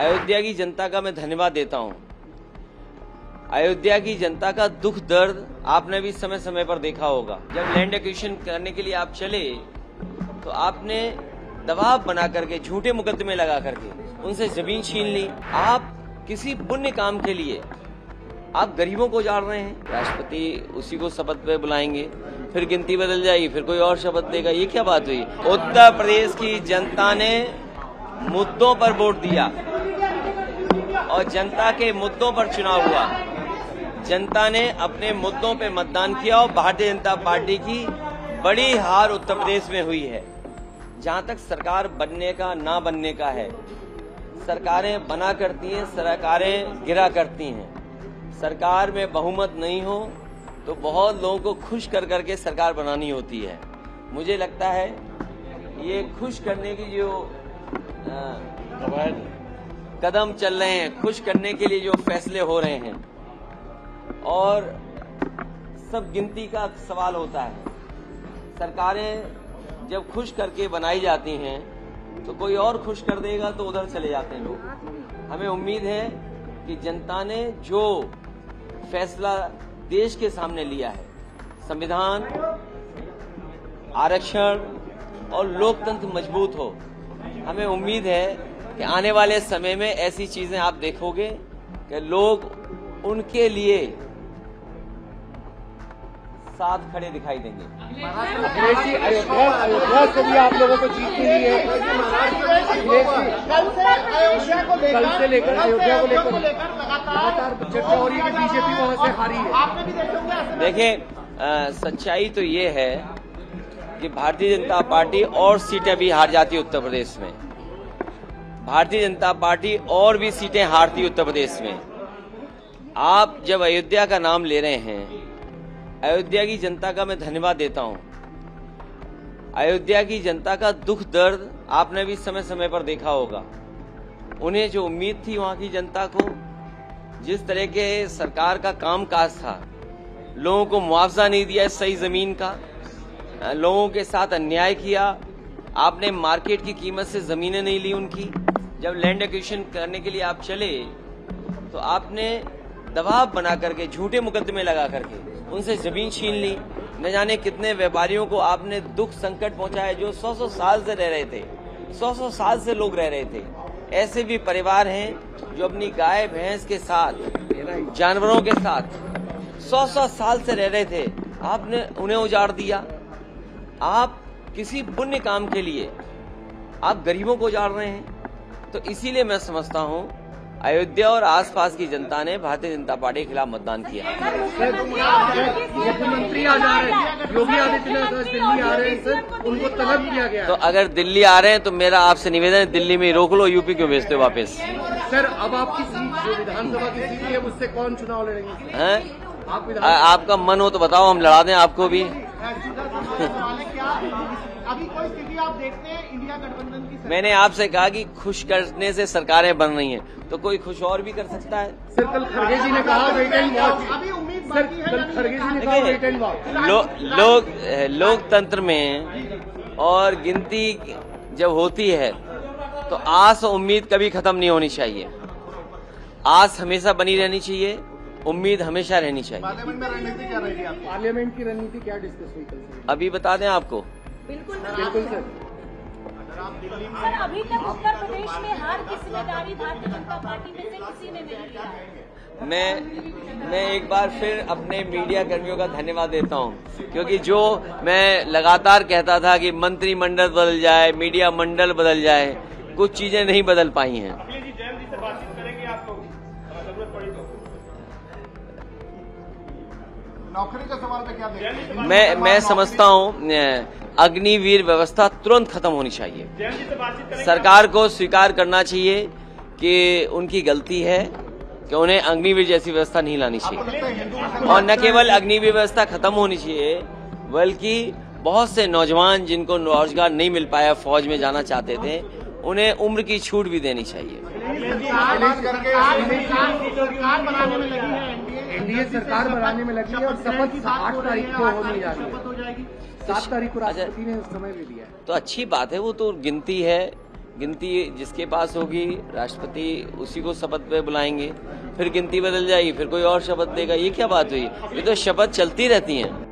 अयोध्या की जनता का मैं धन्यवाद देता हूं। अयोध्या की जनता का दुख दर्द आपने भी समय समय पर देखा होगा। जब लैंड एक्विजिशन करने के लिए आप चले तो आपने दबाव बना करके झूठे मुकदमे लगा करके उनसे जमीन छीन ली। आप किसी पुण्य काम के लिए आप गरीबों को उजाड़ रहे हैं। राष्ट्रपति उसी को शपथ पे बुलाएंगे, फिर गिनती बदल जाएगी, फिर कोई और शपथ देगा। ये क्या बात हुई? उत्तर प्रदेश की जनता ने मुद्दों पर वोट दिया और जनता के मुद्दों पर चुनाव हुआ। जनता ने अपने मुद्दों पे मतदान किया और भारतीय जनता पार्टी की बड़ी हार उत्तर प्रदेश में हुई है। जहां तक सरकार बनने का ना बनने का है, सरकारें बना करती हैं, सरकारें गिरा करती हैं। सरकार में बहुमत नहीं हो तो बहुत लोगों को खुश कर करके सरकार बनानी होती है। मुझे लगता है ये खुश करने की जो कदम चल रहे हैं, खुश करने के लिए जो फैसले हो रहे हैं, और सब गिनती का सवाल होता है। सरकारें जब खुश करके बनाई जाती हैं तो कोई और खुश कर देगा तो उधर चले जाते हैं लोग। हमें उम्मीद है कि जनता ने जो फैसला देश के सामने लिया है, संविधान, आरक्षण और लोकतंत्र मजबूत हो। हमें उम्मीद है कि आने वाले समय में ऐसी चीजें आप देखोगे कि लोग उनके लिए साथ खड़े दिखाई देंगे। अयोध्या से भी आप लोगों को जीत मिली है। कल से लेकर अयोध्या को लेकर लगातार चर्चा हो रही है कि बीजेपी वहां से हारी है। देखिए, सच्चाई तो ये है कि भारतीय जनता पार्टी और सीटें भी हार जाती है उत्तर प्रदेश में। भारतीय जनता पार्टी और भी सीटें हारती उत्तर प्रदेश में। आप जब अयोध्या का नाम ले रहे हैं, अयोध्या की जनता का मैं धन्यवाद देता हूं। अयोध्या की जनता का दुख दर्द आपने भी समय समय पर देखा होगा। उन्हें जो उम्मीद थी वहां की जनता को, जिस तरह के सरकार का कामकाज था, लोगों को मुआवजा नहीं दिया सही जमीन का, लोगों के साथ अन्याय किया, आपने मार्केट की कीमत से जमीनें नहीं ली उनकी। जब लैंड एक्विजिशन करने के लिए आप चले तो आपने दबाव बना करके झूठे मुकदमे लगा करके उनसे जमीन छीन ली। न जाने कितने व्यापारियों को आपने दुख संकट पहुंचाया जो 100-100 साल से रह रहे थे, 100-100 साल से लोग रह रहे थे। ऐसे भी परिवार हैं जो अपनी गाय भैंस के साथ, जानवरों के साथ 100-100 साल से रह रहे थे, आपने उन्हें उजाड़ दिया। आप किसी पुण्य काम के लिए आप गरीबों को उजाड़ रहे हैं। तो इसीलिए मैं समझता हूं अयोध्या और आसपास की जनता ने भारतीय जनता पार्टी के खिलाफ मतदान किया। मुख्यमंत्री आ जा रहे हैं, योगी आदित्यनाथ दिल्ली आ रहे हैं सर, उनको तलब किया गया। तो अगर दिल्ली आ रहे हैं तो मेरा आपसे निवेदन है, दिल्ली में रोक लो, यूपी क्यों भेजते हो वापस? सर, अब आपकी सीट जो विधानसभा की सीट है उससे कौन चुनाव लड़ेंगे? हैं? आपका मन हो तो बताओ, हम लड़ा दें आपको भी। अभी कोई स्थिति आप देखते हैं इंडिया गठबंधन की? मैंने आपसे कहा कि खुश करने से सरकारें बन रही हैं, तो कोई खुश और भी कर सकता है। सर, कल खड़गे जी ने कहा वेट एंड वॉच। अभी उम्मीद सर, कल खड़गे जी ने कहा वेट एंड वॉच। लोकतंत्र में और गिनती जब होती है तो आस और उम्मीद कभी खत्म नहीं होनी चाहिए। आस हमेशा बनी रहनी चाहिए, उम्मीद हमेशा रहनी चाहिए। पार्लियामेंट में रणनीति क्या रहेगी आपकी? पार्लियामेंट की रणनीति क्या डिस्कस हुई कल? अभी बता दें आपको। बिल्कुल सर। सर, अभी तक उत्तर प्रदेश में हार की जिम्मेदारी भारतीय जनता पार्टी में से किसी ने नहीं लिया है। मैं एक बार फिर अपने मीडिया कर्मियों का धन्यवाद देता हूं, क्योंकि जो मैं लगातार कहता था कि मंत्रिमंडल बदल जाए, मीडिया मंडल बदल जाए, कुछ चीजें नहीं बदल पाई हैं। नौकरी का सवाल पे क्या देखते हैं? मैं समझता हूं अग्निवीर व्यवस्था तुरंत खत्म होनी चाहिए। सरकार को स्वीकार करना चाहिए कि उनकी गलती है कि उन्हें अग्निवीर जैसी व्यवस्था नहीं लानी चाहिए। और न केवल अग्निवीर व्यवस्था खत्म होनी चाहिए, बल्कि बहुत से नौजवान जिनको रोजगार नहीं मिल पाया, फौज में जाना चाहते थे, उन्हें उम्र की छूट भी देनी चाहिए। एनडीए सरकार बनाने में लगी है और शपथ 8 तारीख को होने जा रही है। 7 तारीख को राष्ट्रपति ने समय भी दिया है। तो अच्छी बात है, वो तो गिनती है, गिनती जिसके पास होगी राष्ट्रपति उसी को शपथ पे बुलाएंगे, फिर गिनती बदल जाएगी, फिर कोई और शपथ देगा। ये क्या बात हुई? ये तो शपथ चलती रहती है।